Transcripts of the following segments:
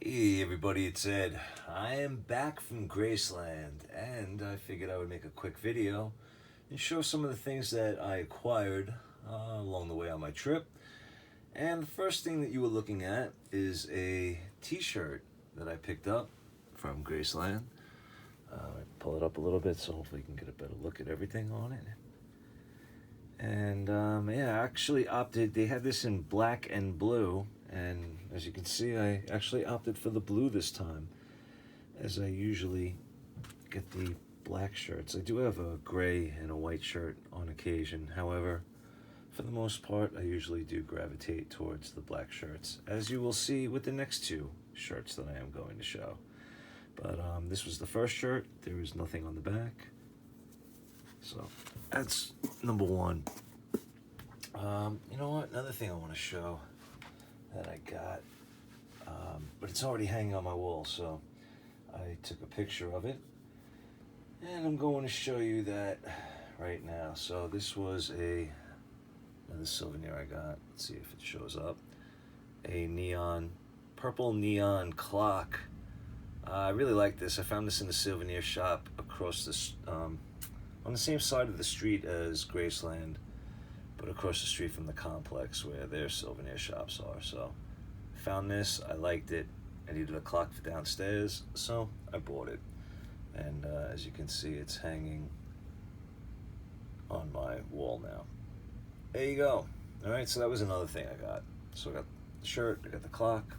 Hey everybody, it's Ed. I am back from Graceland and I figured I would make a quick video and show some of the things that I acquired along the way on my trip. And the first thing that you were looking at is a t-shirt that I picked up from Graceland. Pull it up a little bit so hopefully you can get a better look at everything on it. And yeah, I actually opted, they had this in black and blue, and as you can see, I actually opted for the blue this time, as I usually get the black shirts. I do have a gray and a white shirt on occasion. However, for the most part, I usually do gravitate towards the black shirts, as you will see with the next two shirts that I am going to show. But this was the first shirt. There is nothing on the back. So that's number one. You know what? Another thing I want to show that I got, but it's already hanging on my wall, so I took a picture of it, and I'm going to show you that right now. So this was another souvenir I got. Let's see if it shows up. A purple neon clock. I really like this. I found this in the souvenir shop across this, on the same side of the street as Graceland, but across the street from the complex where their souvenir shops are. So found this, I liked it. I needed a clock for downstairs, so I bought it. And as you can see, it's hanging on my wall now. There you go. All right, so that was another thing I got. So I got the shirt, I got the clock.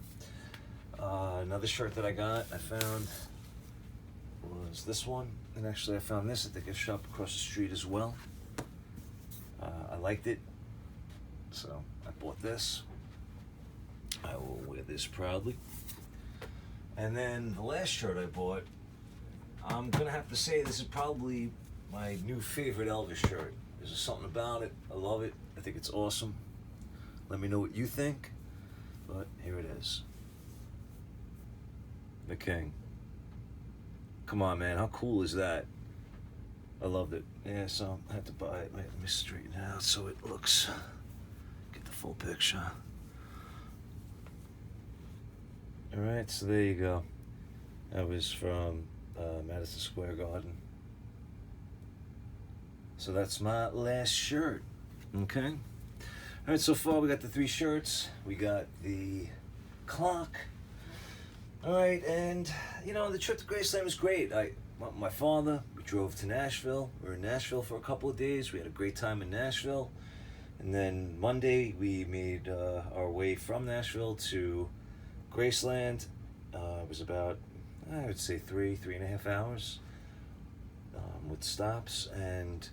Another shirt that I found was this one. And actually I found this at the gift shop across the street as well. I liked it, so I bought this. I will wear this proudly. And then the last shirt I bought, I'm gonna have to say this is probably my new favorite Elvis shirt. There's just something about it. I love it. I think it's awesome. Let me know what you think. But here it is. The King. Come on, man, how cool is that? I loved it. Yeah, so I had to buy it. Wait, let me straighten it out so it looks, get the full picture. All right, so there you go. That was from Madison Square Garden. So that's my last shirt, okay? All right, so far we got the 3 shirts. We got the clock. All right, and you know, the trip to Graceland was great. My father, we drove to Nashville. We were in Nashville for a couple of days. We had a great time in Nashville. And then Monday, we made our way from Nashville to Graceland. It was about, I would say 3.5 hours with stops. And,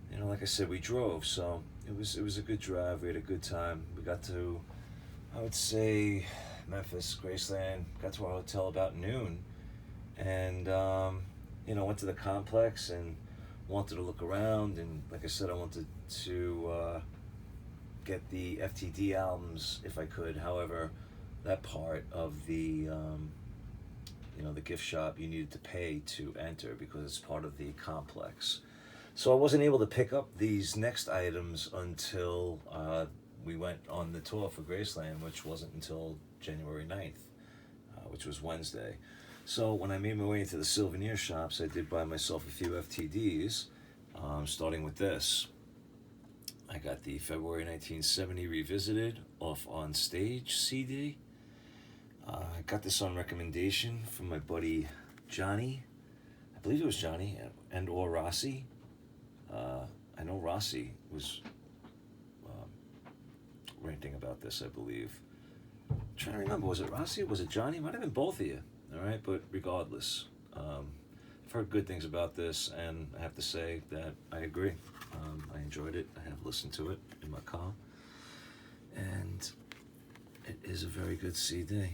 you know, like I said, we drove. So it was a good drive. We had a good time. We got to, I would say, Memphis, Graceland, got to our hotel about noon, and you know, went to the complex and wanted to look around, and like I said, I wanted to get the FTD albums if I could. However, that part of the you know, the gift shop, you needed to pay to enter because it's part of the complex. So I wasn't able to pick up these next items until we went on the tour for Graceland, which wasn't until January 9th, which was Wednesday. So when I made my way into the souvenir shops, I did buy myself a few FTDs, starting with this. I got the February 1970 Revisited off On Stage CD. I got this on recommendation from my buddy Johnny. I believe it was Johnny and or Rossi. I know Rossi was ranting about this, I believe. I'm trying to remember, was it Rossi or was it Johnny? It might have been both of you, all right? But regardless, I've heard good things about this, and I have to say that I agree. I enjoyed it. I have listened to it in my car, and it is a very good CD.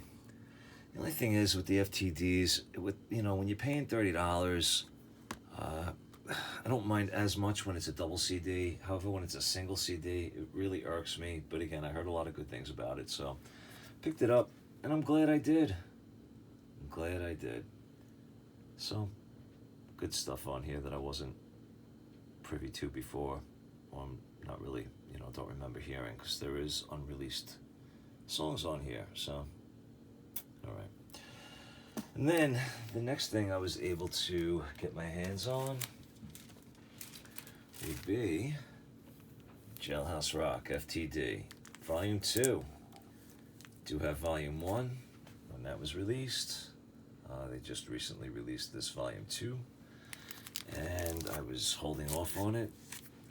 The only thing is with the FTDs, you know, when you're paying $30, I don't mind as much when it's a double CD. However, when it's a single CD, it really irks me. But again, I heard a lot of good things about it, so picked it up, and I'm glad I did. I'm glad I did. So, good stuff on here that I wasn't privy to before, or I'm not really, you know, don't remember hearing, because there is unreleased songs on here, so, all right. And then the next thing I was able to get my hands on would be Jailhouse Rock FTD Volume 2. Do have Volume 1 when that was released. They just recently released this Volume 2, and I was holding off on it.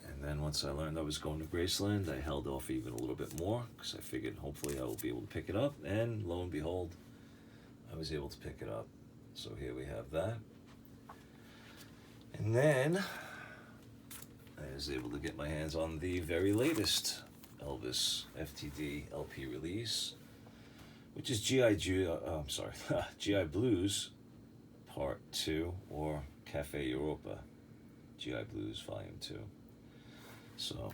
And then once I learned I was going to Graceland, I held off even a little bit more because I figured hopefully I will be able to pick it up. And lo and behold, I was able to pick it up. So here we have that. And then I was able to get my hands on the very latest Elvis FTD LP release, which is GI Blues Part 2, or Cafe Europa, GI Blues Volume 2. So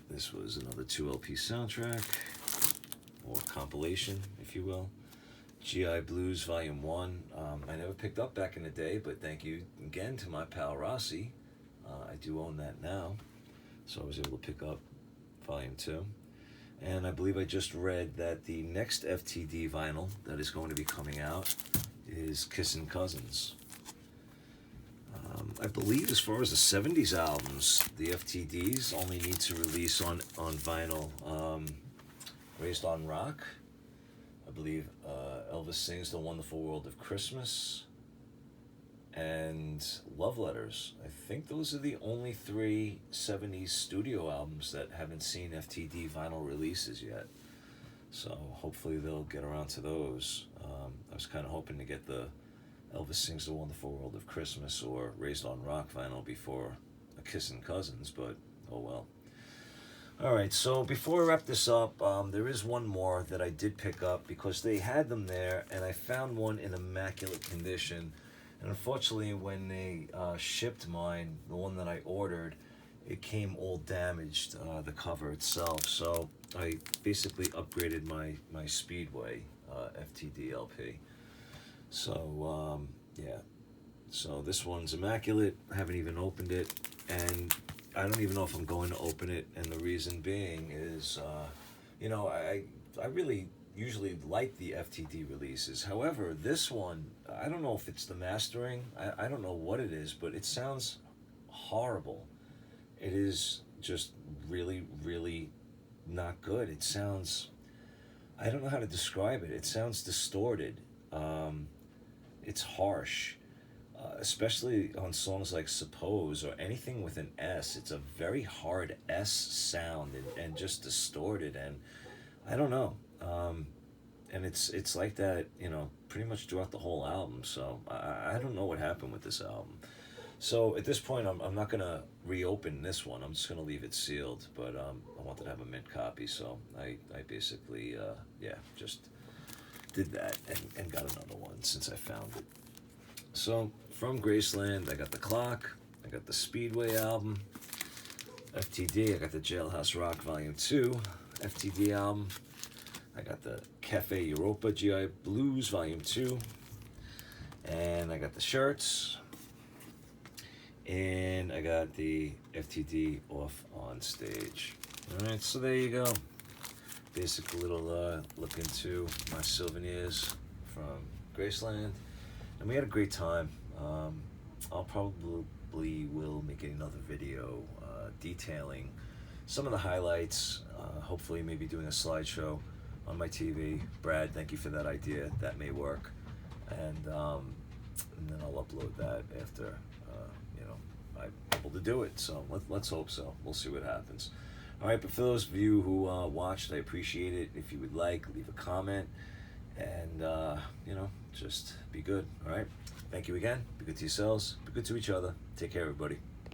this was another 2 LP soundtrack, or compilation, if you will. GI Blues Volume 1, I never picked up back in the day, but thank you again to my pal Rossi. I do own that now, so I was able to pick up Volume 2. And I believe I just read that the next FTD vinyl that is going to be coming out is Kissin' Cousins. I believe as far as the 70s albums, the FTDs only need to release on vinyl Raised on Rock. I believe Elvis Sings The Wonderful World of Christmas and Love Letters. I think those are the only 3 70s studio albums that haven't seen FTD vinyl releases yet. So hopefully they'll get around to those. I was kind of hoping to get the Elvis Sings The Wonderful World of Christmas or Raised on Rock vinyl before a Kissin' Cousins, but oh well. Alright, so before I wrap this up, there is one more that I did pick up because they had them there, and I found one in immaculate condition. And unfortunately, when they shipped mine, the one that I ordered, it came all damaged, the cover itself. So I basically upgraded my Speedway FTD LP. So, yeah. So this one's immaculate. I haven't even opened it. And I don't even know if I'm going to open it. And the reason being is, you know, I really usually like the FTD releases. However, this one, I don't know if it's the mastering. I don't know what it is, but it sounds horrible. It is just really, really not good. It sounds, I don't know how to describe it. It sounds distorted. It's harsh, especially on songs like Suppose or anything with an S. It's a very hard S sound and just distorted, and I don't know. And it's like that, you know, pretty much throughout the whole album. So I don't know what happened with this album. So at this point, I'm not going to reopen this one. I'm just going to leave it sealed. But I wanted to have a mint copy, so I basically, yeah, just did that and got another one since I found it. So from Graceland, I got the Clock, I got the Speedway album, FTD, I got the Jailhouse Rock Volume 2 FTD album, I got the Cafe Europa GI Blues Volume 2, and I got the shirts, and I got the FTD Off on Stage. Alright, so there you go. Basic little look into my souvenirs from Graceland. And we had a great time. I'll probably will make another video detailing some of the highlights, hopefully maybe doing a slideshow on my TV. Brad, thank you for that idea. That may work. And then I'll upload that after you know, I'm able to do it. So let's hope so. We'll see what happens. All right, but for those of you who watched, I appreciate it. If you would like, leave a comment. And, you know, just be good, all right? Thank you again. Be good to yourselves. Be good to each other. Take care, everybody.